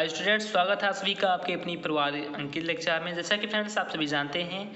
Hi students, स्वागत है आप सभी का आपके अपनी परिवार अंकित लेक्चर में। जैसा कि फ्रेंड्स आप सभी जानते हैं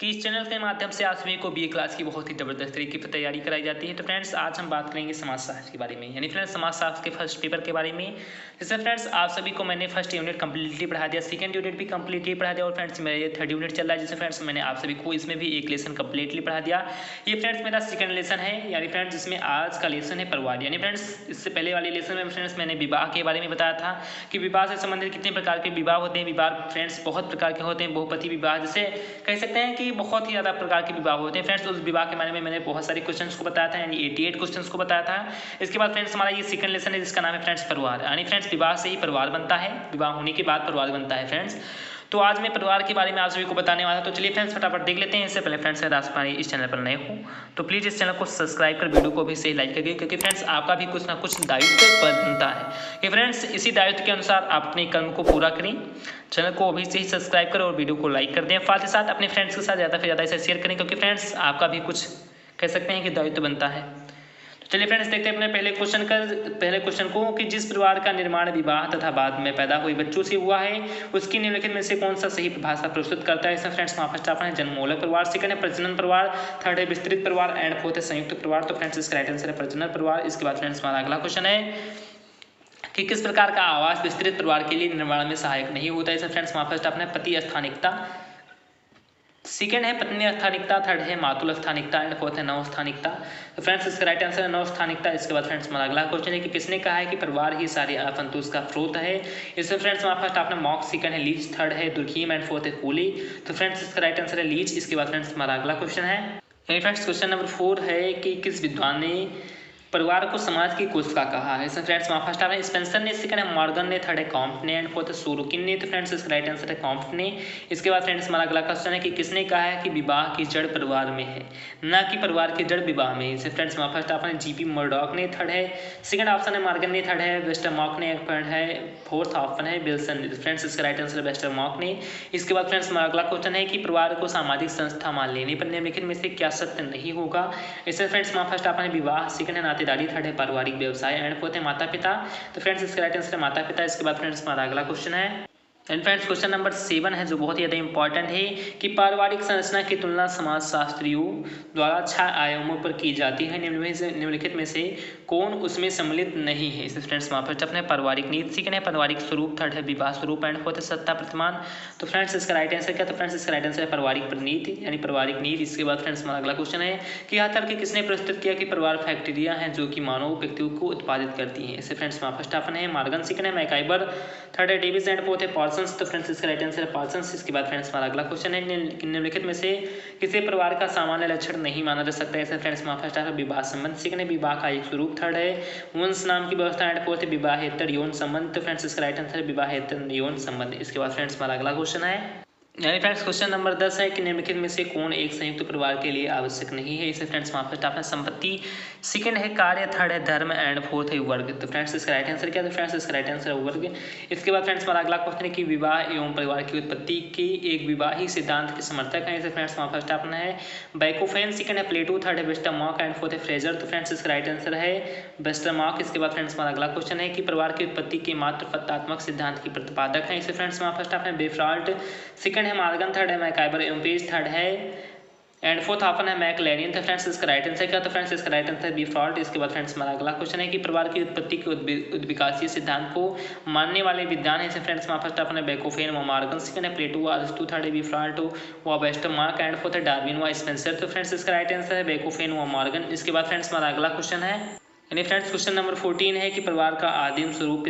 कि इस चैनल के माध्यम से आप सभी को बीए क्लास की बहुत ही ज़बरदस्त तरीके पर तैयारी कराई जाती है। तो फ्रेंड्स आज हम बात करेंगे समाजशास्त्र के बारे में, यानी फ्रेंड्स समाजशास्त्र के फर्स्ट पेपर के बारे में। जैसे फ्रेंड्स आप सभी को मैंने फर्स्ट यूनिट कम्प्लीटली पढ़ा दिया, सेकंड यूनिट भी कम्प्लीटली पढ़ा दिया और फ्रेंड्स मेरा ये थर्ड यूनिट चल रहा है। जैसे फ्रेंड्स मैंने आप सभी को इसमें भी एक लेसन कम्प्लीटली पढ़ा दिया। ये फ्रेंड्स मेरा सेकंड लेसन है, यानी फ्रेंड्स इसमें आज का लेसन है परिवार। यानी फ्रेंड्स इससे पहले वाले लेसन में फ्रेंड्स मैंने विवाह के बारे में बताया था कि विवाह से संबंधित कितने प्रकार के विवाह होते हैं। विवाह फ्रेंड्स बहुत प्रकार के होते हैं, बहुपति विवाह जैसे कह सकते हैं कि बहुत ही ज़्यादा प्रकार के विवाह होते हैं। फ्रेंड्स उस विवाह के बारे में मैंने बहुत सारे क्वेश्चंस को बताया था, यानी 88 क्वेश्चंस को बताया था। इसके बाद फ्रेंड्स हमारा ये सेकंड लेसन है जिसका नाम है फ्रेंड्स परिवार। यानी फ्रेंड्स विवाह से ही परिवार बनता है, विवाह होने के बाद परिवार बनता है फ्रेंड्स। तो आज मैं परिवार के बारे में आप सभी को बताने वाला। तो चलिए फ्रेंड्स फटाफट देख लेते हैं। इससे पहले फ्रेंड्स अगर आप हमारे इस चैनल पर नए हो तो प्लीज़ इस चैनल को सब्सक्राइब कर वीडियो को भी सही लाइक करिए, क्योंकि फ्रेंड्स आपका भी कुछ ना कुछ दायित्व बनता है कि फ्रेंड्स इसी दायित्व के अनुसार आप अपने कर्म को पूरा करें। चैनल को अभी से ही सब्सक्राइब करें और वीडियो को लाइक कर दें। साथ ही साथ अपने फ्रेंड्स के साथ ज़्यादा से ज़्यादा इसे शेयर करें, क्योंकि फ्रेंड्स आपका भी कुछ कह सकते हैं कि दायित्व बनता है। चलिए फ्रेंड्स देखते हैं अपने पहले क्वेश्चन को कि जिस परिवार का निर्माण विवाह तथा बाद में पैदा हुए बच्चों से हुआ है उसकी निम्नलिखित में से कौन सा सही परिभाषा प्रस्तुत करता है। इसमें फ्रेंड्स फर्स्ट ऑप्शन है जन्ममूलक परिवार, सेकंड है प्रजनन परिवार, थर्ड है विस्तृत परिवार एंड फोर्थ है संयुक्त परिवार। तो फ्रेंड्स इसका राइट आंसर है प्रजनन परिवार। इसके बाद फ्रेंड्स हमारा अगला क्वेश्चन है कि किस प्रकार का आवास विस्तृत परिवार के लिए निर्माण में सहायक नहीं होता है। इसमें फ्रेंड्स फर्स्ट ऑप्शन है पति स्थानिकता, सेकेंड है पत्नी स्थानिकता, थर्ड है मातुल स्थानिकता एंड फोर्थ है नव स्थानिकता। तो फ्रेंड्स इसका राइट आंसर है नव स्थानिकता। इसके बाद फ्रेंड्स हमारा अगला क्वेश्चन है कि किसने कहा है कि परिवार ही सारे असंतोष का स्रोत है। इसमें फ्रेंड्स हमारा फर्स्ट आपने मॉक, सेकंड है लीच, थर्ड है दुर्खीम एंड फोर्थ है कूली। तो फ्रेंड्स इसका राइट आंसर है लीच। इसके बाद फ्रेंड्स हमारा अगला क्वेश्चन है फ्रेंड्स क्वेश्चन नंबर 4 है कि किस विद्वान ने परिवार को समाज की कोशिका कहा है। इसमें फ्रेंड्स फर्स्ट है स्पेंसर ने, सेकंड है मॉर्गन ने, थर्ड है कॉम्ट ने एंड फोर्थ है सोरोकिन ने। तो फ्रेंड्स इसका राइट आंसर है कॉम्ट ने। इसके बाद फ्रेंड्स हमारा अगला क्वेश्चन है कि किसने कहा है कि विवाह की जड़ परिवार में है, ना कि परिवार की जड़ विवाह में। इसमें फ्रेंड्स फर्स्ट ऑप्शन है जीपी मर्डॉक ने, थर्ड है सेकंड ऑप्शन है मॉर्गन ने, थर्ड है वेस्टरमॉक ने, थर्ड है फोर्थ ऑप्शन है विल्सन ने। फ्रेंड्स इसका राइट आंसर है वेस्टरमॉक ने। इसके बाद फ्रेंड्स हमारा अगला क्वेश्चन है कि परिवार को सामाजिक संस्था मान लेने पर निम्नलिखित में से क्या सत्य नहीं होगा। इसमें फ्रेंड्स फर्स्ट ऑप्शन है विवाह, सेकंड है नातेदारी, थर्ड है पारिवारिक व्यवसाय एंड फोर्थ है माता पिता। तो फ्रेंड्स इसका राइट आंसर है माता पिता। इसके बाद फ्रेंड्स हमारा अगला क्वेश्चन है एंड फ्रेंड्स क्वेश्चन नंबर 7 है जो बहुत ही ज़्यादा इंपॉर्टेंट है कि पारिवारिक संरचना की तुलना समाजशास्त्रियों द्वारा 6 आयामों पर की जाती है। निम्नलिखित में से कौन उसमें सम्मिलित नहीं है। इसे फ्रेंड्स फर्स्ट अपने पारिवारिक नीति, सेकंड है पारिवारिक स्वरूप, थर्ड है विवाह स्वरूप एंड फोर्थ है सत्ता प्रतिमान। तो फ्रेंड्स इसका राइट आंसर क्या। तो फ्रेंड्स इसका राइट आंसर है पारिवारिक नीति, यानी पारिवारिक नीति। इसके बाद फ्रेंड्स हमारा अगला क्वेश्चन है कि यह तर्क किसने प्रस्तुत किया कि परिवार फैक्ट्रिया हैं जो कि मानव व्यक्तियों को उत्पादित करती हैं। इसे फ्रेंड्स फर्स्ट ऑप्शन है मॉर्गन, सेकंड है मैकाइबर, थर्ड है डेविस एंड फोर्थ है पार्सन्स। तो फ्रेंड्स इसका राइट आंसर है पार्सन्स। इसके बाद फ्रेंड्स हमारा अगला क्वेश्चन है निम्नलिखित में से किसी परिवार का सामान्य लक्षण नहीं माना जा सकता है। ऐसे फ्रेंड्स फर्स्ट है विवाह संबंध, सेकंड है विवाह का एक स्वरूप, थर्ड है वंश नाम की व्यवस्था एंड फोर्थ है विवाहेतर यौन संबंध। तो फ्रेंड्स इसका राइट आंसर है विवाहेतर यौन संबंध। इसके बाद फ्रेंड्स हमारा अगला क्वेश्चन है यानी फ्रेंड्स क्वेश्चन नंबर 10 है कि निम्नलिखित में से कौन एक संयुक्त परिवार के लिए आवश्यक नहीं है। इसे फ्रेंड्स फर्स्ट आपने संपत्ति, सेकंड है कार्य, थर्ड है धर्म एंड फोर्थ है वर्ग। तो फ्रेंड्स इसका राइट आंसर क्या। तो फ्रेंड्स इसका राइट आंसर है वर्ग। इसके बाद फ्रेंड्स हमारा अगला क्वेश्चन है कि विवाह एवं परिवार की उत्पत्ति के एक विवाही सिद्धांत के समर्थक हैं। इसे फ्रेंड्स फर्स्ट आपने है बैकोफेन, सेकंड है प्लेटो, थर्ड है वेस्टरमॉक एंड फोर्थ है फ्रेजर। तो फ्रेंड्स इसका राइट आंसर है वेस्टरमॉक। इसके बाद फ्रेंड्स हमारा अगला क्वेश्चन है कि परिवार की उत्पत्ति के मातृत्वात्मक सिद्धांत के प्रतिपादक हैं। इसे फ्रेंड्स फर्स्ट आपने बेफ्राल्ट, सेकंड है मॉर्गन, थर्ड है मैकाइबर एवं पेज, थर्ड है एंड फोर्थ ऑप्शन है मैकलेरियन। तो फ्रेंड्स इसका राइट आंसर क्या। तो फ्रेंड्स इसका राइट आंसर बेफ्राल्ट। इसके बाद फ्रेंड्स हमारा अगला क्वेश्चन है कि परिवार की उत्पत्ति के उद्विकासीय सिद्धांत को मानने वाले विद्वान है। फ्रेंड्स फर्स्ट ऑप्शन है बैकोफेन व मॉर्गन, सेकंड है प्लेटो व अरिस्टो, थर्ड है बेफ्राल्ट व वेस्टरमार्क एंड फोर्थ है डार्विन व स्पेंसर। तो फ्रेंड्स इसका राइट आंसर है बैकोफेन व मॉर्गन। इसके बाद फ्रेंड्स हमारा अगला क्वेश्चन है यानी फ्रेंड्स क्वेश्चन नंबर 14 है कि परिवार का आदिम स्वरूप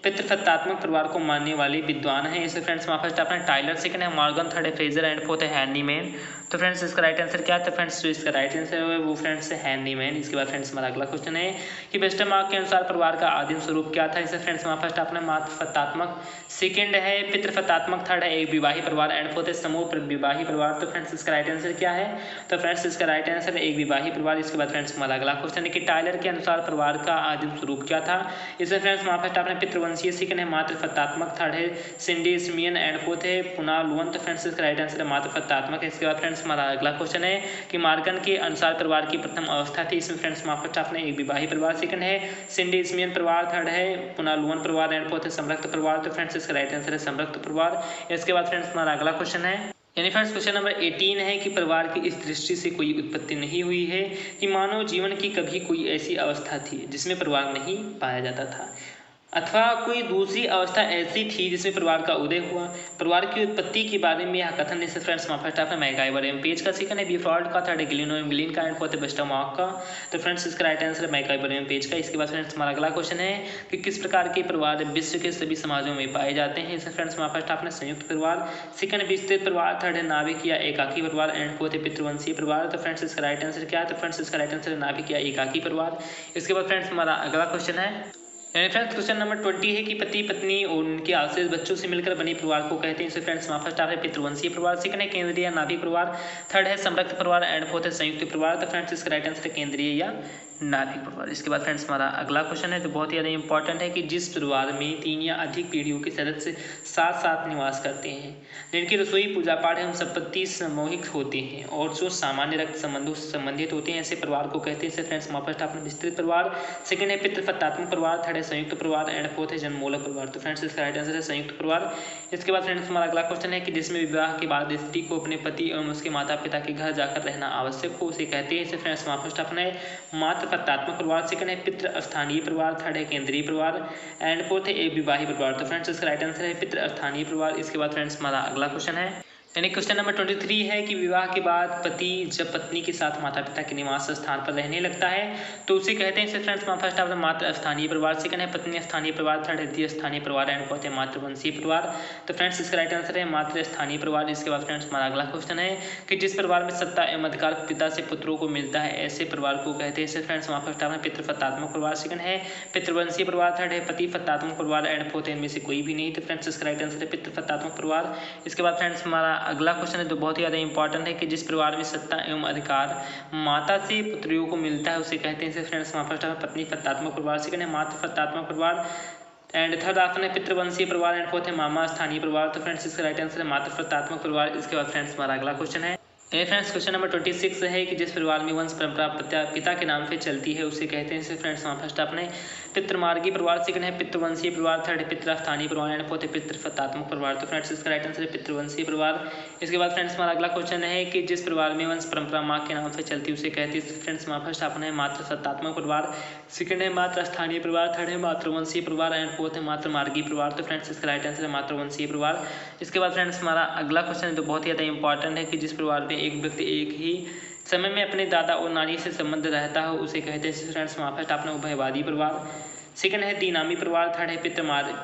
पितृसत्तात्मक परिवार को मानने वाले विद्वान हैं। इसे फ्रेंड्स फर्स्ट आपने टाइलर, सेकंड है मॉर्गन, थर्ड है फ्रेजर एंड फोर्थ है हैंडीमैन। तो फ्रेंड्स इसका राइट आंसर क्या। तो फ्रेंड्स जो इसका राइट आंसर है वो फ्रेंड्स है हैंडीमैन। इसके बाद फ्रेंड्स हमारा अगला क्वेश्चन है कि वेस्टरमार्क के अनुसार परिवार का आदिम स्वरूप क्या था। इसे फ्रेंड्स फर्स्ट आपने मातृसत्तात्मक, सेकंड है पितृसत्तात्मक, थर्ड है एक विवाही परिवार एंड फोर्थ है समूह विवाही परिवार। तो फ्रेंड्स इसका राइट आंसर क्या है। तो फ्रेंड्स इसका राइट आंसर है एक विवाही परिवार। इसके बाद फ्रेंड्स हमारा अगला क्वेश्चन है कि टाइलर के अनुसार परिवार का आदिम स्वरूप क्या था। इसमें फ्रेंड्स फर्स्ट आपने पितृवंश पितृवंशीय, सेकंड है मातृफत्तात्मक, थर्ड है सिंडी सिमियन एंड फोर्थ है पुनालुवन। तो फ्रेंड्स इसका राइट आंसर है मातृफत्तात्मक है। इसके बाद फ्रेंड्स हमारा अगला क्वेश्चन है कि मार्गन के अनुसार परिवार की प्रथम अवस्था थी। इसमें फ्रेंड्स फर्स्ट आपने एक विवाही परिवार, सेकंड है सिंडी सिमियन परिवार, थर्ड है पुनालुवन परिवार एंड फोर्थ है समृक्त परिवार। तो फ्रेंड्स इसका राइट आंसर है समृक्त परिवार। इसके बाद फ्रेंड्स हमारा अगला क्वेश्चन है यानी फ्रेंड्स क्वेश्चन नंबर 18 है कि परिवार की इस दृष्टि से कोई उत्पत्ति नहीं हुई है कि मानव जीवन की कभी कोई ऐसी अवस्था थी जिसमें परिवार नहीं पाया जाता था, अथवा कोई दूसरी अवस्था ऐसी थी जिसमें परिवार का उदय हुआ। परिवार की उत्पत्ति के बारे में यह कथन इस friends first of MacIver and Page का, सेकंड है बीफ्रॉड का, थर्ड है गिलिन का एंड फोर्थ है बेस्टमॉक का। तो फ्रेंड्स इसका राइट आंसर है मैकाइवर एम पेज का। इसके बाद फ्रेंड्स हमारा अगला क्वेश्चन है कि किस प्रकार के परिवार विश्व के सभी समाजों में पाए जाते हैं। इसमें फ्रेंड्स फर्स्ट आपने संयुक्त परिवार, सेकंड है विस्तृत परिवार, थर्ड है नाभिक या एकाकी परिवार एंड फोर्थ है पितृवंशीय परिवार। तो फ्रेंड्स इसका राइट आंसर क्या है? तो फ्रेंड्स इसका राइट आंसर है नाभिक या एकाकी परिवार। इसके बाद फ्रेंड्स हमारा अगला क्वेश्चन है यानी फ्रेंड्स क्वेश्चन नंबर 20 है कि पति पत्नी और उनके आश्रित बच्चों से मिलकर बने परिवार को कहते हैं। इसे फ्रेंड्स फर्स्ट है पितृवंशीय परिवार, सेकंड है केंद्रीय नाभिक परिवार, थर्ड है समृक्त परिवार एंड फोर्थ है संयुक्त परिवार। तो फ्रेंड्स इसका राइट आंसर है केंद्रीय या नाभिक परिवार। इसके बाद फ्रेंड्स हमारा अगला क्वेश्चन है जो बहुत ही ज़्यादा इंपॉर्टेंट है कि जिस परिवार में 3 या अधिक पीढ़ियों के सदस्य साथ साथ निवास करते हैं, जिनकी रसोई पूजा पाठ एवं संपत्ति सामूहिक होते हैं और जो सामान्य रक्त संबंधों से संबंधित होते हैं, ऐसे परिवार को कहते हैं। इसे फ्रेंड्स फर्स्ट आपने विस्तृत परिवार, सेकंड है पितृफत्तात्मक परिवार, थर्ड है संयुक्त परिवार एंड फोर्थ है जन्ममूलक परिवार। तो फ्रेंड्स इसका राइट आंसर है संयुक्त परिवार। इसके बाद फ्रेंड्स हमारा अगला क्वेश्चन है कि जिसमें विवाह के बाद स्त्री को अपने पति एवं उसके माता पिता के घर जाकर रहना आवश्यक हो, उसे कहते हैं। इसे फ्रेंड्स फर्स्ट अपने मातृफत्तात्मक परिवार, सेकंड है पितृ स्थानीय परिवार, थर्ड है केंद्रीय परिवार एंड फोर्थ है एक विवाही परिवार। तो फ्रेंड्स इसका राइट आंसर है पितृ स्थानीय परिवार। इसके बाद फ्रेंड्स हमारा अगला क्वेश्चन है यानी क्वेश्चन नंबर 23 है कि विवाह के बाद पति जब पत्नी के साथ माता पिता के निवास स्थान पर रहने लगता है तो उसे कहते हैं। इसे फ्रेंड्स फर्स्ट ऑफ मातृ स्थानीय परिवार, सेकंड है पत्नी स्थानीय परिवार, थर्ड है द्वितीय स्थानीय परिवार एंड फोर्थ है मातृवंशीय परिवार। तो फ्रेंड्स इसका राइट आंसर है मातृ स्थानीय परिवार। इसके बाद फ्रेंड्स हमारा अगला क्वेश्चन है कि जिस परिवार में सत्ता एवं अधिकार पिता से पुत्रों को मिलता है, ऐसे परिवार को कहते हैं। इसे फ्रेंड्स फर्स्ट ऑफ पितृफत्तात्मक परिवार, सेकंड है पितृवंशीय परिवार, थर्ड है पतिफत्तात्मक परिवार एंड फोर्थ इनमें से कोई भी नहीं। तो फ्रेंड्स इसका राइट आंसर है पितृफत्तात्मक परिवार। इसके बाद फ्रेंड्स हमारा अगला क्वेश्चन है बहुत ही ज़्यादा इंपॉर्टेंट है कि जिस परिवार में सत्ता एवं अधिकार माता से पुत्रियों को मिलता है, उसे कहते हैं। फ्रेंड्स फर्स्ट है पत्नी फत्तात्मक परिवार, सेकंड है मातृफत्तात्मक परिवार एंड थर्ड ऑप्शन है पितृवंशीय परिवार एंड फोर्थ है मामा स्थानीय परिवार। तो फ्रेंड्स इसका राइट आंसर है मातृफत्तात्मक परिवार। इसके बाद फ्रेंड्स हमारा अगला क्वेश्चन है फ्रेंड्स क्वेश्चन नंबर 26 है कि जिस परिवार में वंश परंपरा पिता के नाम से चलती है, उसे कहते हैं। इसे फ्रेंड्स फर्स्ट अपने पितृमार्गी परिवार, सेकंड है पितृवंशीय परिवार, थर्ड है पितृस्थानीय परिवार एंड फोर्थ है पितृफत्तात्मक परिवार। तो फ्रेंड्स इसका राइट आंसर है पितृवंशीय परिवार। इसके बाद फ्रेंड्स हमारा अगला क्वेश्चन है कि जिस परिवार में वंश परंपरा माँ के नाम से चलती है, उसे कहते हैं। फ्रेंड्स फर्स्ट अपने मातृसत्तात्मक परिवार, सेकंड है मातृस्थानीय परिवार, थर्ड है मातृवंशीय परिवार एंड फोर्थ है मातृमार्गी परिवार। तो फ्रेंड्स इसका राइट आंसर है मातृवंशीय परिवार। इसके बाद फ्रेंड्स हमारा अगला क्वेश्चन है जो बहुत ही ज़्यादा इंपॉर्टेंट है कि जिस परिवार में एक व्यक्ति एक ही समय में अपने दादा और नानी से संबंध रहता हो, उसे कहते हैं। फ्रेंड्स फर्स्ट आपने उभयवादी परिवार, सेकंड है द्विनामी परिवार, थर्ड है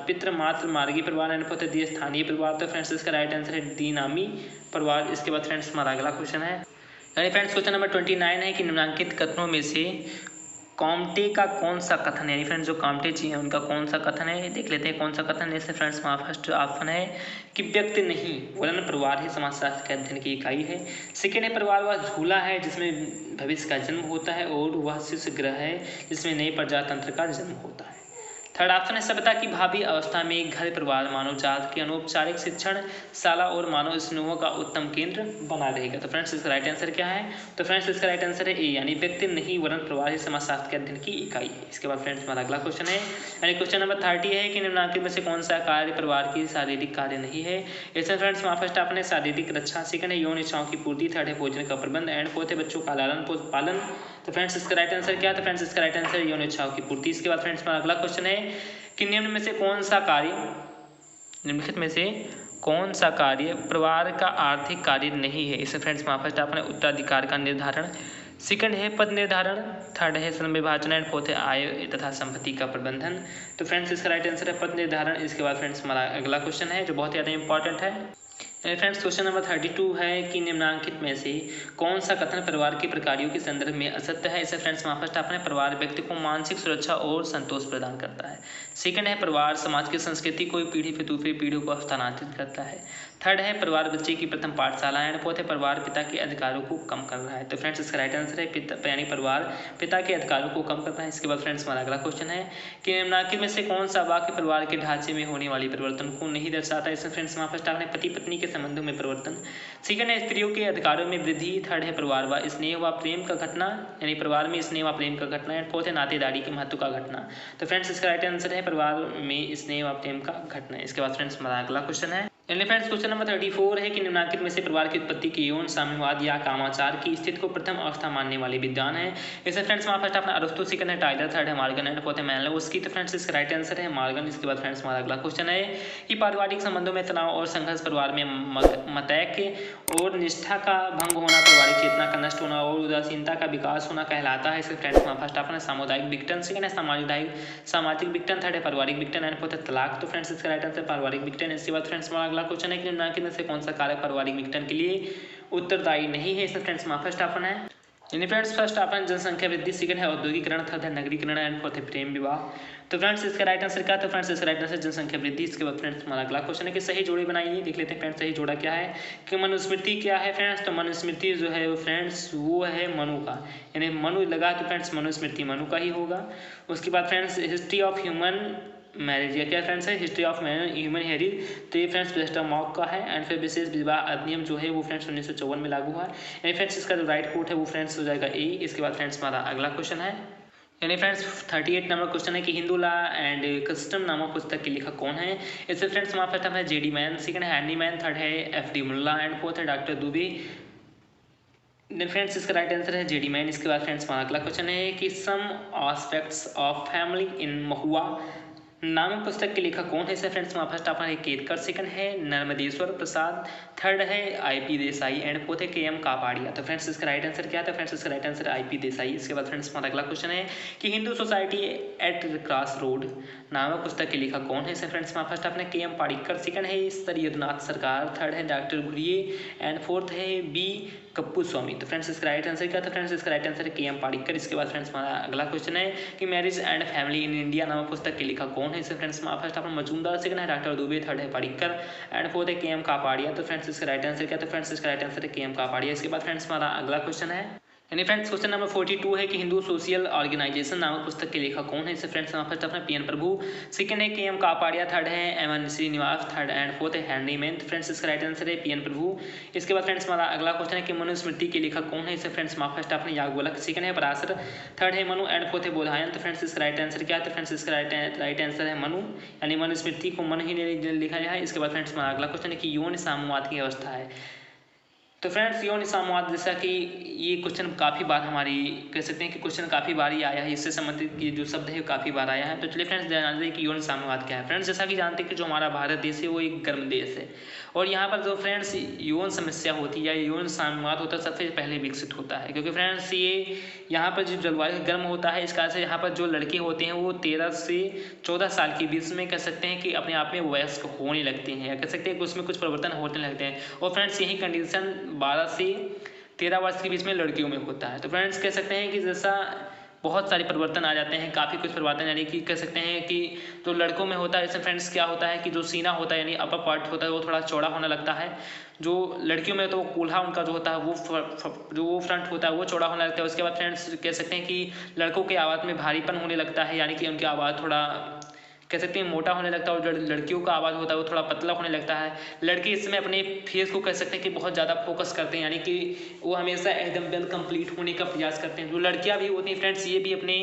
पितृमातृमार्गी परिवार एंड फोर्थ है स्थानीय परिवार। तो फ्रेंड्स इसका राइट आंसर है द्विनामी परिवार। इसके बाद फ्रेंड्स हमारा अगला क्वेश्चन है यानी फ्रेंड्स क्वेश्चन नंबर 29 है कि निम्नलिखित कथनों में से कॉम्टे का कौन सा कथन है, यानी फ्रेंड्स जो कॉम्टे जी हैं उनका कौन सा कथन है, देख लेते हैं कौन सा कथन है। इससे फ्रेंड्स फर्स्ट ऑप्शन है कि व्यक्ति नहीं वरन परिवार ही समाजशास्त्र के अध्ययन की इकाई है, सेकेंड है परिवार वह झूला है जिसमें भविष्य का जन्म होता है, और वह शिशु ग्रह है जिसमें नए प्रजातंत्र का जन्म होता है। थर्ड ऑप्शन है सभ्यता की भावी अवस्था में घर परिवार मानव जात के अनौपचारिक शिक्षण शाला और मानव स्नेहों का उत्तम केंद्र बना रहेगा। तो फ्रेंड्स इसका राइट आंसर क्या है? तो फ्रेंड्स इसका राइट आंसर है ए, यानी व्यक्ति नहीं वरन परिवार ही समाजशास्त्र के अध्ययन की इकाई है। इसके बाद फ्रेंड्स हमारा अगला क्वेश्चन है यानी क्वेश्चन नंबर 30 है कि निम्नलिखित में से कौन सा कार्य परिवार की शारीरिक कार्य नहीं है। इसमें फ्रेंड्स फर्स्ट आपने शारीरिक रक्षा, सेकंड है यौन इच्छाओं की पूर्ति, थर्ड है भोजन का प्रबंध एंड फोर्थ है बच्चों का लालन पालन। तो फ्रेंड्स इसका राइट आंसर क्या है? तो फ्रेंड्स इसका राइट आंसर है यौन इच्छाओं की पूर्ति। इसके बाद फ्रेंड्स हमारा अगला क्वेश्चन है कि निम्न में से कौन सा कार्य निम्नलिखित में से कौन सा कार्य परिवार का आर्थिक कार्य नहीं है। इसे फ्रेंड्स फर्स्ट आपने उत्तराधिकार का निर्धारण, सेकंड है पद निर्धारण, थर्ड है श्रम विभाजन एंड फोर्थ है आय तथा संपत्ति का प्रबंधन। तो फ्रेंड्स इसका राइट आंसर है पद निर्धारण। इसके बाद फ्रेंड्स हमारा अगला क्वेश्चन है जो बहुत ज़्यादा इंपॉर्टेंट है। फ्रेंड्स क्वेश्चन नंबर 32 है कि निम्नलिखित में से कौन सा कथन परिवार के प्रकारों के संदर्भ में असत्य है। इसे फ्रेंड्स फर्स्ट आपने परिवार व्यक्ति को मानसिक सुरक्षा और संतोष प्रदान करता है, सेकंड है परिवार समाज की संस्कृति को पीढ़ी से दूसरी पीढ़ी को स्थानांतरित करता है, थर्ड है परिवार बच्चे की प्रथम पाठशाला, एंड फोर्थ है परिवार पिता के अधिकारों को कम कर रहा है। तो फ्रेंड्स इसका राइट आंसर है यानी परिवार पिता के अधिकारों को कम करता है। इसके बाद फ्रेंड्स हमारा अगला क्वेश्चन है कि निम्नलिखित में से कौन सा वाक्य परिवार के ढांचे में होने वाली परिवर्तन को नहीं दर्शाता है। इसमें फ्रेंड्स हमारा फर्स्ट आपने पति पत्नी के संबंधों में परिवर्तन, सेकंड है स्त्रियों के अधिकारों में वृद्धि, थर्ड है परिवार व स्नेह व प्रेम का घटना यानी परिवार में स्नेह व प्रेम का घटना, एंड फोर्थ है नातेदारी के महत्व का घटना। तो फ्रेंड्स इसका राइट आंसर है परिवार में स्नेह व प्रेम का घटना। इसके बाद फ्रेंड्स हमारा अगला क्वेश्चन है फ्रेंड्स क्वेश्चन नंबर 34 है कि निम्नलिखित में से परिवार की उत्पत्ति की यौन साम्यवाद या कामाचार की स्थिति को प्रथम अवस्था मानने वाले विद्वान है। इसे फ्रेंड्स हमारा फर्स्ट अपना अरस्तु, सेकंड है टाइलर, थर्ड है मॉर्गन, एंड फोर्थ है मैनलोव्स्की। तो फ्रेंड्स इसका राइट आंसर है मॉर्गन। इसके बाद फ्रेंड्स हमारा अगला क्वेश्चन है कि पारिवारिक संबंधों में तनाव और संघर्ष, परिवार में मतैक्य और निष्ठा का भंग होना, पारिवारिक चेतना का नष्ट होना और उदासीनता का विकास होना कहलाता है। इसके फ्रेंड्स हमारा फर्स्ट अपना सामुदायिक विघटन, सेकंड है सामाजिक विघटन, थर्ड है पारिवारिक विघटन, एंड फोर्थ है तलाक। तो फ्रेंड्स इसका राइट आंसर पारिवारिक विघटन। इसके बाद फ्रेंड्स हमारा अगला क्वेश्चन है कि निम्नलिखित में से कौन सा कारक पारिवारिक विघटन के लिए उत्तरदायी नहीं है। इसमें फ्रेंड्स हमारा फर्स्ट ऑप्शन है यानी फ्रेंड्स फर्स्ट ऑप्शन जनसंख्या वृद्धि, सेकंड है औद्योगिकरण, थर्ड है नगरीकरण, एंड फोर्थ है प्रेम विवाह। तो फ्रेंड्स इसका राइट आंसर क्या है? तो फ्रेंड्स इसका राइट आंसर जनसंख्या वृद्धि। इसके बाद फ्रेंड्स हमारा अगला क्वेश्चन है कि सही जोड़े बनाइए। देख लेते हैं फ्रेंड्स सही जोड़ा क्या है कि मनुस्मृति क्या है फ्रेंड्स। तो मनुस्मृति जो है फ्रेंड्स वो है मनु का, यानी मनु लगा तो फ्रेंड्स मनुस्मृति मनु का ही होगा। उसके बाद friends history of human marriage या क्या फ्रेंड्स है हिस्ट्री ऑफ ह्यूमन हेरिज, तो ये फ्रेंड्स वेस्टर मॉक का है। एंड फिर विशेष विवाह अधिनियम जो है वो फ्रेंड्स 1954 में लागू हुआ है। यानी फ्रेंड्स इसका जो राइट कोट है वो फ्रेंड्स हो जाएगा ए। इसके बाद फ्रेंड्स हमारा अगला क्वेश्चन है यानी फ्रेंड्स 38 नंबर क्वेश्चन है कि हिंदू लॉ एंड कस्टम नामक पुस्तक के लेखक कौन है। इससे फ्रेंड्स हमारा फर्स्ट है जेडी मैन, सेकंड है एनी मैन, थर्ड है एफ.डी. मुल्ला, एंड फोर्थ है डॉक्टर दुबे। फ्रेंड्स इसका राइट आंसर है जेडी मैन। इसके बाद फ्रेंड्स हमारा अगला क्वेश्चन है कि some aspects of family in महुआ नामक पुस्तक के लेखक कौन है। इससे फ्रेंड्स हमारा फर्स्ट ऑप्शन है केतकर, सेकंड है नर्मदेश्वर प्रसाद, थर्ड है आई.पी. देसाई, एंड फोर्थ है के.एम. कापाड़िया। तो फ्रेंड्स इसका राइट आंसर क्या था? फ्रेंड्स इसका राइट आंसर है आई.पी. देसाई। इसके बाद फ्रेंड्स हमारा अगला क्वेश्चन है कि Hindu society at cross road नामक पुस्तक के लेखक कौन है। इससे फ्रेंड्स हमारा फर्स्ट ऑप्शन है के.एम. पाड़िक्कर, सेकंड है सर यदुनाथ सरकार, थर्ड है डॉक्टर घुरिये, एंड फोर्थ है बी. कप्पू स्वामी। तो फ्रेंड्स इसका राइट आंसर क्या था? फ्रेंड्स इसका राइट आंसर है के.एम. पाड़िक्कर। इसके बाद फ्रेंड्स हमारा अगला क्वेश्चन है कि marriage and family in India नामक पुस्तक के लेखक कौन है। इससे फ्रेंड्स हमारा फर्स्ट ऑप्शन मजूमदार, सेकंड है डॉक्टर दुबे, थर्ड है पाड़िक्कर, एंड फोर्थ है के.एम. कापाड़िया। तो फ्रेंड्स इसका राइट आंसर क्या था? फ्रेंड्स इसका राइट आंसर है के.एम. कापाड़िया। इसके बाद फ्रेंड्स हमारा अगला क्वेश्चन है यानी फ्रेंड्स क्वेश्चन नंबर 42 है कि हिंदू सोशल ऑर्गेनाइजेशन नामक पुस्तक के लेखक कौन है। इससे फ्रेंड्स हमारा first option PN. Prabhu, second है के.एम. कापाड़िया, थर्ड है MN. Srinivas, third and fourth है हेनरी मैन। फ्रेंड्स इसका राइट आंसर है पी.एन. प्रभु। इसके बाद फ्रेंड्स हमारा अगला क्वेश्चन है कि मनुस्मृति के लेखक कौन है। इससे फ्रेंड्स हमारा फर्स्ट ऑप्शन याज्ञवल्क्य, सेकंड है पराशर, थर्ड है मनु, एंड फोर्थ है बोधायन। तो फ्रेंड्स इसका राइट आंसर क्या है? तो फ्रेंड्स इसका राइट आंसर है मनु, यानी मनुस्मृति को मनु ही लिखा गया है। इसके बाद फ्रेंड्स हमारा अगला क्वेश्चन है कि यौन साम्यवाद की अवस्था है। तो फ्रेंड्स यौन साम्यवाद जैसा कि ये क्वेश्चन काफ़ी बार हमारी कह सकते हैं कि क्वेश्चन काफ़ी बार ही आया है, इससे संबंधित ये जो शब्द है काफ़ी बार आया है। तो चलिए फ्रेंड्स जान लें कि यौन साम्यवाद क्या है। फ्रेंड्स जैसा कि जानते हैं कि जो हमारा भारत देश है वो एक गर्म देश है और यहाँ पर जो फ्रेंड्स यौन समस्या होती है या यौन साम्यवाद होता है सबसे पहले विकसित होता है, क्योंकि फ्रेंड्स ये यहाँ पर जो जलवायु गर्म होता है इस कारण से यहाँ पर जो लड़के होते हैं वो 13 से 14 साल के बीच में कह सकते हैं कि अपने आप में वयस्क होने लगते हैं, या कह सकते हैं कि उसमें कुछ परिवर्तन होने लगते हैं। और फ्रेंड्स यही कंडीशन 12 से 13 वर्ष के बीच में लड़कियों में होता है। तो फ्रेंड्स कह सकते हैं कि जैसा बहुत सारे परिवर्तन आ जाते हैं, काफ़ी कुछ परिवर्तन, यानी कि कह सकते हैं कि जो लड़कों में होता है इससे फ्रेंड्स क्या होता है कि जो सीना होता है यानी अपर पार्ट होता है वो थोड़ा चौड़ा होने लगता है। जो लड़कियों में तो कूल्हा उनका जो होता है वो जो वो फ्रंट होता है वो चौड़ा होने लगता है। उसके बाद फ्रेंड्स कह सकते हैं कि लड़कों की आवाज़ में भारीपन होने लगता है, यानी कि उनकी आवाज़ थोड़ा कह सकते हैं मोटा होने लगता है, और लड़कियों का आवाज़ होता है वो थोड़ा पतला होने लगता है। लड़के इसमें अपने फेस को कह सकते हैं कि बहुत ज़्यादा फोकस करते हैं, यानी कि वो हमेशा एकदम वेल कंप्लीट होने का प्रयास करते हैं। जो लड़कियां भी होती हैं फ्रेंड्स ये भी अपने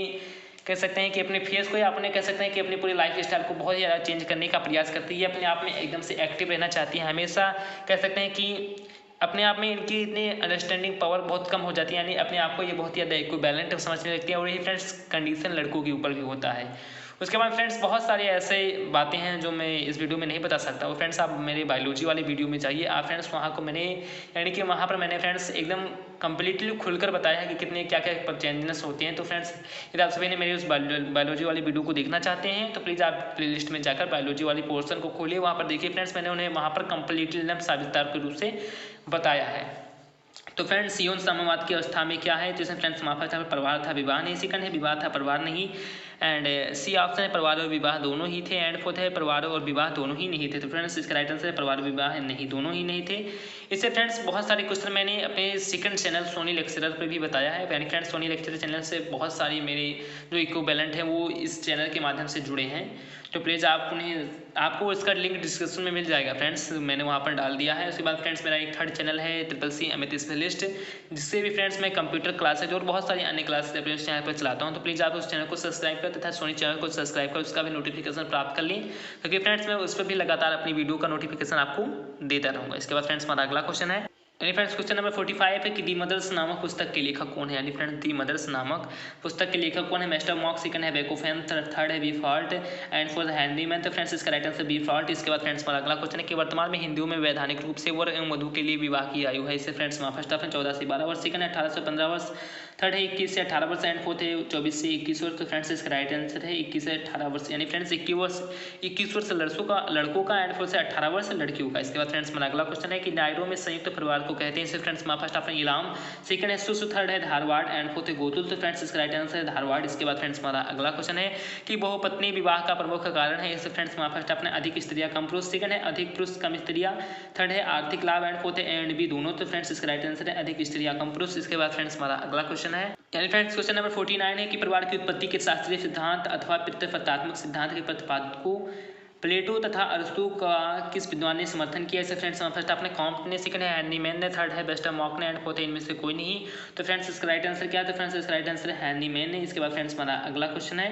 कह सकते हैं कि अपने फेस को या अपने कह सकते हैं कि अपनी पूरी लाइफ स्टाइल को बहुत ज़्यादा चेंज करने का प्रयास करती है, अपने आप में एकदम से एक्टिव रहना चाहती है। हमेशा कह सकते हैं कि अपने आप में इनकी इतनी अंडरस्टैंडिंग पावर बहुत कम हो जाती है, यानी अपने आप को ये बहुत ज़्यादा इक्विवेलेंट समझने लगती है। और ये फ्रेंड्स कंडीशन लड़कों के ऊपर भी होता है। उसके बाद फ्रेंड्स बहुत सारी ऐसे बातें हैं जो मैं इस वीडियो में नहीं बता सकता। वो फ्रेंड्स आप मेरे बायोलॉजी वाली वीडियो में चाहिए आप फ्रेंड्स, वहाँ को मैंने यानी कि वहाँ पर मैंने फ्रेंड्स एकदम कंप्लीटली खुलकर बताया है कि कितने क्या क्या चेंजेस होते हैं। तो फ्रेंड्स यदि आप सभी ने मेरी उस बायोलॉजी वाली वीडियो को देखना चाहते हैं तो प्लीज़ आप प्लेलिस्ट में जाकर बायोलॉजी वाली पोर्शन को खोलिए, वहाँ पर देखिए फ्रेंड्स मैंने उन्हें वहाँ पर कंप्लीटली एकदम साबितार के रूप से बताया है। तो फ्रेंड्स यौन साम्यवाद की अवस्था में क्या है, जैसे फ्रेंड्स माफा था परिवार था विवाह नहीं, सेकंड है विवाह था परिवार नहीं, एंड सी ऑप्शन है परिवार और विवाह दोनों ही थे। एंड फोर्थ है परिवार और विवाह दोनों ही नहीं थे। तो फ्रेंड्स इसका राइट आंसर है परिवार विवाह नहीं, दोनों ही नहीं थे। इससे फ्रेंड्स बहुत सारे क्वेश्चन मैंने अपने सेकंड चैनल सोनी लेक्चरर पर भी बताया है। यानी फ्रेंड्स सोनी लेक्चरर चैनल से बहुत सारी मेरे जो इक्विवेलेंट हैं वो इस चैनल के माध्यम से जुड़े हैं। तो प्लीज़ आप उन्हें, आपको इसका लिंक डिस्क्रिप्शन में मिल जाएगा फ्रेंड्स, मैंने वहाँ पर डाल दिया है। उसके बाद फ्रेंड्स मेरा एक थर्ड चैनल है CCC अमित स्पेशलिस्ट, जिससे भी फ्रेंड्स मैं कंप्यूटर क्लासेज और बहुत सारी अन्य क्लासेज अपने उस चैनल पर चलाता हूँ। तो प्लीज़ आप उस चैनल को सब्सक्राइब कर तथा सोनी चैनल को सब्सक्राइब कर उसका भी नोटिफिकेशन प्राप्त कर लें, क्योंकि फ्रेंड्स मैं उस पर भी लगातार अपनी वीडियो का नोटिफिकेशन आपको देता रहूँगा। इसके बाद फ्रेंड्स हमारा अगला क्वेश्चन है, यानी फ्रेंड्स क्वेश्चन नंबर 45 है कि दी मदर्स नामक पुस्तक के लेखक कौन है। यानी फ्रेंड्स दी मदर्स नामक पुस्तक के लेखक कौन है। मिस्टर मॉक, सेकंड है बेकोफेन, थर्ड है वीफॉल्ट एंड फोर्थ हेनरीमैन। तो फ्रेंड्स इसका राइट आंसर वीफॉल्ट। इसके बाद फ्रेंड्स हमारा अगला क्वेश्चन है कि वर्तमान में हिंदुओं में वैधानिक रूप से वर एवं वधु के लिए विवाह की आयु है। इससे फ्रेंड्स फर्स्ट ऑप्शन 14 से 12 वर्ष, सेकंड है 18 से 15 वर्ष, थर्ड है 21 से 18 वर्ष एंड फोर्थ है 24 से 21 वर्ष। तो फ्रेंड्स इसका राइट आंसर है 21 से 18 वर्ष। यानी फ्रेंड्स 21 वर्ष लड़कों का एंड फोर्थ से 18 वर्ष लड़कियों का। इसके बाद फ्रेंड्स हमारा अगला क्वेश्चन है कि नायडो में संयुक्त परिवार को कहते हैं। इससे friends first option Ilam, second है सुसु, थर्ड है धारवाड़ एंड फोर्थ है गोतुल। तो फ्रेंड्स इसका राइट आंसर है धारवाड़। इसके बाद फ्रेंड्स हमारा अगला क्वेश्चन है कि बहुपत्नी विवाह का प्रमुख कारण है। इससे फ्रेंड्स फर्स्ट ऑप्शन अधिक स्त्रियां कम पुरुष, सेकंड है अधिक पुरुष कम स्त्रियां, थर्ड है आर्थिक लाभ एंड फोर्थ है एंड बी दोनों। तो फ्रेंड्स इसका राइट आंसर है अधिक स्त्रियां कम पुरुष। इसके बाद फ्रेंड्स हमारा अगला क्वेश्चन है, यानी फ्रेंड्स क्वेश्चन नंबर 49 है कि परिवार की उत्पत्ति के शास्त्रीय सिद्धांत अथवा पितृसत्तात्मक सिद्धांत के प्रतिपादक को प्लेटो तथा अरस्तु का किस विद्वान ने समर्थन किया। इसे फ्रेंड्स फर्स्ट आपने कॉम्ट ने, सेकंड है हेनरीमैन ने, थर्ड है बेस्टर मॉक ने एंड फोर्थ है इनमें से कोई नहीं। तो फ्रेंड्स इसका राइट आंसर क्या है। तो फ्रेंड्स इसका राइट आंसर है हेनरीमैन ने। इसके बाद फ्रेंड्स हमारा अगला क्वेश्चन है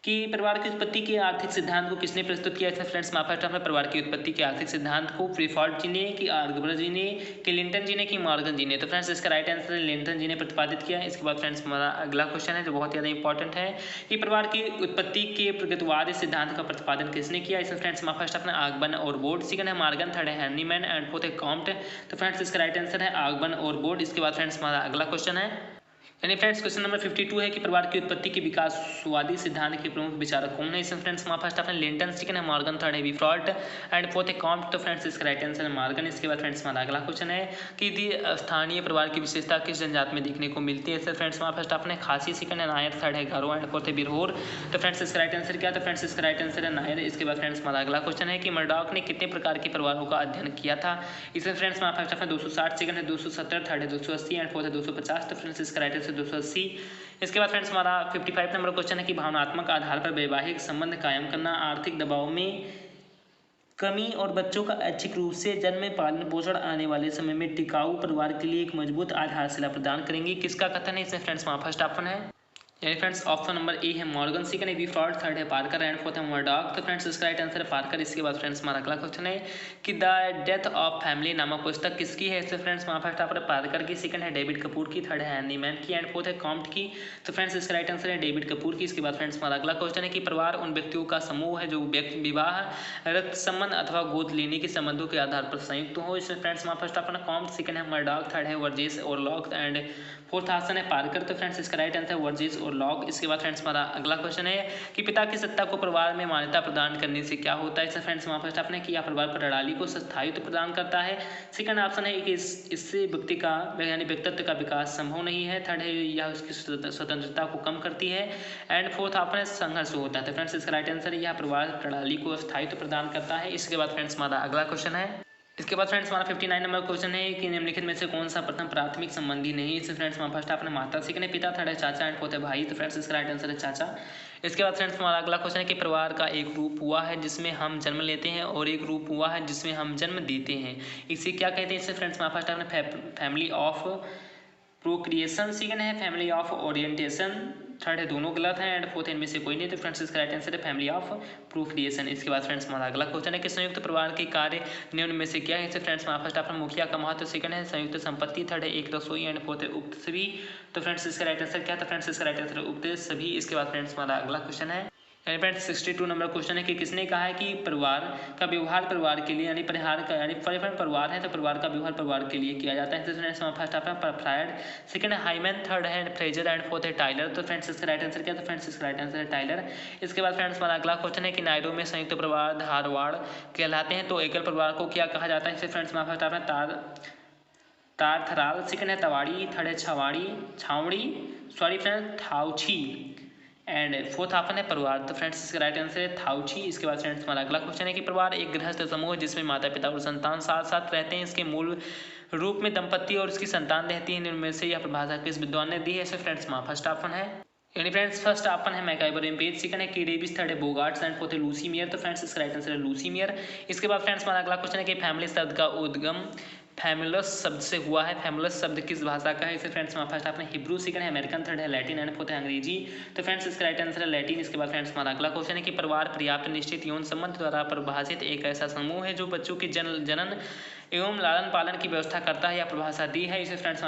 कि परिवार की उत्पत्ति के आर्थिक सिद्धांत को किसने प्रस्तुत किया। इसमें फ्रेंड्स फर्स्ट आपने परिवार की उत्पत्ति के आर्थिक सिद्धांत को प्रीफॉल्ट जी ने, कि आर्गबर जी ने, कि लिंटन जी ने, कि मॉर्गन जी ने। तो फ्रेंड्स इसका राइट आंसर लिंटन जी ने प्रतिपादित किया। इसके बाद फ्रेंड्स हमारा अगला क्वेश्चन है जो बहुत ज़्यादा इंपॉर्टेंट है कि परिवार की उत्पत्ति के प्रगतिवाद सिद्धांत का प्रतिपादन किसने किया। इसमें फ्रेंड्स फर्स्ट अपने आगबन और बोर्ड, सेकंड है मॉर्गन, थर्ड है हेनरीमैन एंड फोर्थ है कॉम्ट। तो फ्रेंड्स इसका राइट आंसर है आगबन और बोर्ड। इसके बाद फ्रेंड्स हमारा अगला क्वेश्चन है, यानी फ्रेंड्स क्वेश्चन नंबर 52 है कि परिवार की उत्पत्ति के विकासवादी सिद्धांत के प्रमुख विचारक कौन है। इसमें friends first option Linton, second है मॉर्गन, थर्ड है वीफॉल्ट एंड फोर्थ है कॉम्ट। तो फ्रेंड्स इसका राइट आंसर है मॉर्गन। इसके बाद फ्रेंड्स हमारा अगला क्वेश्चन है कि स्थानीय परिवार की विशेषता किस जनजाति में देखने को मिलती है। इससे फ्रेंड्स फर्स्ट ऑप्शन है खासी, सेकंड है नायर, थर्ड है गारो एंड फोर्थ है बिरहोर। तो फ्रेंड्स इसका राइट आंसर क्या है। तो फ्रेंड्स इसका राइट आंसर है नायर। इसके बाद फ्रेंड्स हमारा अगला क्वेश्चन है कि मर्डॉक ने कितने प्रकार के परिवारों का अध्ययन किया था। इसमें फ्रेंड्स फर्स्ट ऑप्शन 260, सेकंड है 270, थर्ड है 280 एंड फोर्थ है 250। तो फ्रेंड्स इसका राइट आंसर 280। इसके बाद फ्रेंड्स हमारा 55 नंबर क्वेश्चन है कि भावनात्मक आधार पर वैवाहिक संबंध कायम करना, आर्थिक दबाव में कमी और बच्चों का ऐच्छिक रूप से जन्म, पालन पोषण आने वाले समय में टिकाऊ परिवार के लिए एक मजबूत आधारशिला प्रदान करेंगे। किसका कथन है। इसमें फ्रेंड्स हमारा फर्स्ट ऑप्शन है, यानी फ्रेंड्स ऑप्शन नंबर ए है मॉर्गन, सेकंड है वीफॉल्ट, थर्ड है पार्कर एंड फोर्थ है मर्डॉक। तो फ्रेंड्स इसका राइट आंसर है पार्कर। इसके बाद फ्रेंड्स हमारा अगला क्वेश्चन है कि द डेथ ऑफ फैमिली नामक पुस्तक किसकी है। इससे फ्रेंड्स हमारा फर्स्ट ऑप्शन पार्कर की, सेकंड है डेविड कपूर की, थर्ड है हेनरीमैन की एंड फोर्थ है कॉम्ट की। तो फ्रेंड्स इसका राइट आंसर है डेविड कपूर की। इसके बाद फ्रेंड्स हमारा अगला क्वेश्चन है कि परिवार उन व्यक्तियों का समूह है जो व्यक्ति विवाह, रक्त संबंध अथवा गोद लेने के संबंधों के आधार पर संयुक्त हो। इसमें फ्रेंड्स हमारा फर्स्ट ऑप्शन कॉम्ट, सेकंड है मर्डॉक, थर्ड है वर्जेस और लॉक एंड फोर्थ ऑप्शन है पार्कर। तो फ्रेंड्स इसका राइट आंसर है वर्जेस और लॉक। इसके बाद फ्रेंड्स हमारा अगला क्वेश्चन है कि पिता की सत्ता को परिवार में मान्यता प्रदान करने से क्या होता है। इससे फ्रेंड्स हमारा फर्स्ट ऑप्शन है कि यह परिवार प्रणाली को स्थायित्व प्रदान करता है, सेकंड ऑप्शन है कि इससे व्यक्ति का यानी व्यक्तित्व का विकास संभव नहीं है, थर्ड है यह उसकी स्वतंत्रता को कम करती है एंड फोर्थ ऑप्शन है संघर्ष होता है। तो फ्रेंड्स इसका राइट आंसर है यह परिवार प्रणाली को स्थायित्व प्रदान करता है। इसके बाद फ्रेंड्स हमारा अगला क्वेश्चन है, इसके बाद फ्रेंड्स हमारा 59 नंबर क्वेश्चन है कि निम्नलिखित में से कौन सा प्रथम प्राथमिक संबंधी नहीं। इससे फ्रेंड्स हमारा फर्स्ट आपने माता, सेकंड है पिता, थर्ड है चाचा एंड फोर्थ है भाई। तो फ्रेंड्स इसका राइट आंसर है चाचा। इसके बाद फ्रेंड्स हमारा अगला क्वेश्चन है कि परिवार का एक रूप हुआ है जिसमें हम जन्म लेते हैं और एक रूप हुआ है जिसमें हम जन्म देते हैं, इसे क्या कहते हैं। इससे फ्रेंड्स हमारा फर्स्ट आपने फैमिली ऑफ प्रोक्रिएशन, सेकंड है फैमिली ऑफ ओरिएंटेशन, थर्ड है दोनों गलत है एंड फोर्थ इनमें से कोई नहीं। तो फ्रेंड्स इसका राइट आंसर है फैमिली ऑफ प्रोक्रिएशन। इसके बाद फ्रेंड्स हमारा अगला क्वेश्चन है कि संयुक्त परिवार के कार्य निम्न में से क्या है। इससे फ्रेंड्स हमारा फर्स्ट ऑप्शन मुखिया का महत्व, सेकंड है संयुक्त संपत्ति, थर्ड है एक रसोई एंड फोर्थ है उक्त सभी। तो फ्रेंड्स इसका राइट आंसर क्या था। फ्रेंड्स इसका राइट आंसर उक्त सभी। इसके बाद फ्रेंड्स हमारा अगला क्वेश्चन है, फ्रेंड्स 62 नंबर क्वेश्चन है कि किसने कहा है कि परिवार का व्यवहार परिवार के लिए यानी परिहार का यानी परिवार है तो परिवार का व्यवहार परिवार के लिए किया जाता है। तो friends first option Freud, second है हाइमैन, थर्ड है फ्रेजर एंड फोर्थ है टाइलर। तो फ्रेंड्स इसका राइट आंसर क्या। तो फ्रेंड्स इसका राइट आंसर है टाइलर। इसके बाद फ्रेंड्स हमारा अगला क्वेश्चन है कि नायडो में संयुक्त परिवार धारवाड़ कहलाते हैं तो एकल परिवार को क्या कहा जाता है। इससे फ्रेंड्स फर्स्ट ऑप्शन तार थराल, सेकंड है तवाड़ी, थर्ड है छावड़ी, सॉरी फ्रेंड्स थाउछी एंड फोर्थ ऑप्शन है परिवार। तो फ्रेंड्स इसका राइट आंसर है थाउची। इसके बाद फ्रेंड्स हमारा अगला क्वेश्चन है कि परिवार एक गृहस्थ समूह है जिसमें माता पिता और संतान साथ साथ रहते हैं। इसके मूल रूप में दंपति और उसकी संतान रहती है। इनमें से यह परिभाषा किस विद्वान ने दी है? इसे फ्रेंड्स फर्स्ट ऑप्शन है यानी फ्रेंड्स फर्स्ट ऑप्शन है मैकाइबर एम्पेज, सेकंड है की डेविस, थर्ड है बोगार्ट्स एंड फोर्थ है लूसी मियर। तो फ्रेंड्स इसका राइट आंसर है लूसी मियर। इसके बाद फ्रेंड्स हमारा अगला क्वेश्चन है कि फैमिली शब्द का उद्गम फैमुलस शब्द से हुआ है। फैमुलस शब्द किस भाषा का है? इसे फ्रेंड्स फर्स्ट आपने हिब्रू, सेकंड है अमेरिकन, थर्ड है लैटिन एंड फोर्थ है अंग्रेजी। तो फ्रेंड्स इसका राइट आंसर है लैटिन। इसके बाद फ्रेंड्स हमारा अगला क्वेश्चन है कि परिवार पर्याप्त निश्चित यौन संबंध द्वारा परिभाषित एक ऐसा समूह है जो बच्चों के जनन एवं लालन पालन की व्यवस्था करता है या परिभाषा दी है। इसे friends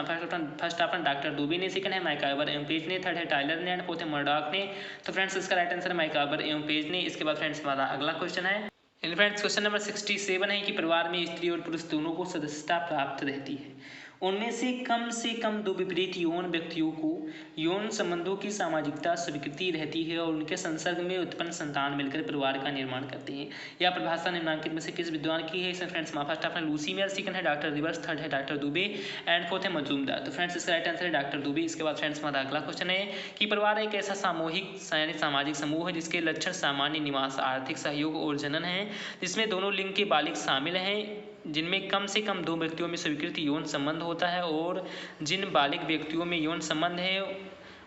first option doctor Dubey ने, सेकंड है मैकाइबर एम्पेज ने, थर्ड है टाइलर ने एंड फोर्थ है मर्डॉक ने। तो फ्रेंड्स इसका राइट आंसर है मैकाइबर एम्पेज ने। इसके बाद फ्रेंड्स हमारा अगला क्वेश्चन है फ्रेंड्स क्वेश्चन नंबर 67 है कि परिवार में स्त्री और पुरुष दोनों को सदस्यता प्राप्त रहती है। उनमें से कम दो विपरीत यौन व्यक्तियों को यौन संबंधों की सामाजिकता स्वीकृति रहती है और उनके संसर्ग में उत्पन्न संतान मिलकर परिवार का निर्माण करते हैं। यह परिभाषा निम्नलिखित में से किस विद्वान की है? इसमें friends first option Lucy मियर, second है डॉक्टर रिवर्स, थर्ड है डॉक्टर दुबे एंड फोर्थ है मजूमदार। तो फ्रेंड्स इसका राइट आंसर है डॉक्टर दुबे। इसके बाद फ्रेंड्स हमारा अगला क्वेश्चन है कि परिवार एक ऐसा सामूहिक यानी सामाजिक समूह है जिसके लक्षण सामान्य निवास, आर्थिक सहयोग और जनन है, जिसमें दोनों लिंग के बालिग शामिल हैं, जिनमें कम से कम दो व्यक्तियों में स्वीकृत यौन संबंध होता है और जिन बालिग व्यक्तियों में यौन संबंध है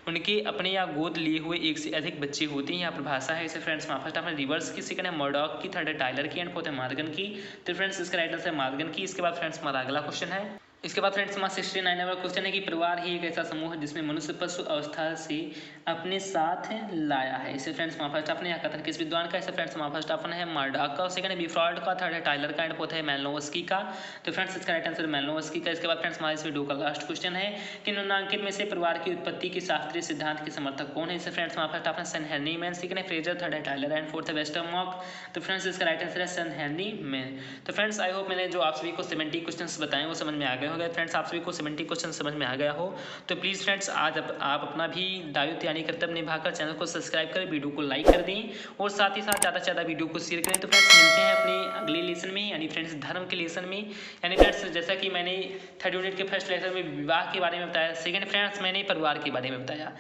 उनके अपने या गोद लिए हुए एक से अधिक बच्चे होते हैं। यहाँ पर भाषा है इसे फ्रेंड्स फर्स्ट ऑप्शन रिवर्स की, सेकंड है मर्डॉक की, थर्ड है टाइलर की एंड फोर्थ है मॉर्गन की। तो फ्रेंड्स इसका राइट आंसर है मॉर्गन की। इसके बाद फ्रेंड्स हमारा अगला क्वेश्चन है इसके बाद फ्रेंड्स हमारा 69 नंबर क्वेश्चन है कि परिवार ही एक ऐसा समूह है जिसमें मनुष्य पशु अवस्था से अपने साथ लाया है। इसे फ्रेंड्स फर्स्ट ऑप्शन है कथन किस विद्वान का? इसे फ्रेंड्स फर्स्ट ऑप्शन है मर्डॉक का, सेकंड है बिफ्रॉयड का, थर्ड है टाइलर का एंड फोर्थ है मेलिनोव्स्की का। तो फ्रेंड्स इसका राइट आंसर मेलिनोव्स्की का। इसके बाद फ्रेंड्स हमारे इस वीडियो का लास्ट क्वेश्चन है कि निम्नलिखित में से परिवार की उत्पत्ति के शास्त्रीय सिद्धांत के समर्थक कौन है? इसे फ्रेंड्स फर्स्ट ऑप्शन सन हेनरी मैन, सेकंड है फ्रेजर, थर्ड है टाइलर एंड फोर्थ है वेस्टरमॉक। तो फ्रेंड्स इसका राइट आंसर है सन हेनरी मैन। तो फ्रेंड्स आई होप मैंने जो आप सभी को 70 क्वेश्चन बताए वो समझ में आ गए होंगे। फ्रेंड्स आप सभी को 70 क्वेश्चन समझ में आ गया हो तो प्लीज़ फ्रेंड्स आज आप अपना भी दायित्व यानी कर्तव्य निभाकर चैनल को सब्सक्राइब करें, वीडियो को लाइक कर दें और साथ ही साथ ज़्यादा से ज़्यादा वीडियो को शेयर करें। तो फ्रेंड्स मिलते हैं अपने अगले लेसन में यानी फ्रेंड्स धर्म के लेसन में। यानी फ्रेंड्स जैसा कि मैंने 3rd यूनिट के फर्स्ट लेसन में विवाह के बारे में बताया, सेकेंड फ्रेंड्स मैंने परिवार के बारे में बताया,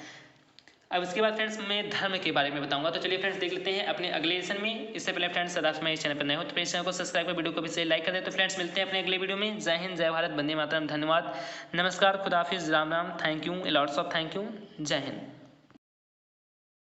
अब इसके बाद फ्रेंड्स मैं धर्म के बारे में बताऊंगा। तो चलिए फ्रेंड्स देख लेते हैं अपने अगले लेसन में। इससे पहले फ्रेंड्स अगर मैं इस चैनल पर नए हो तो प्लीज चैनल को सब्सक्राइब कर वीडियो को भी से लाइक कर दे। तो फ्रेंड्स मिलते हैं अपने अगले वीडियो में। जय हिंद, जय भारत, वंदे मातरम, धन्यवाद, नमस्कार, खुदाफिज, राम राम, thank you, lots of thank you, जय हिंद।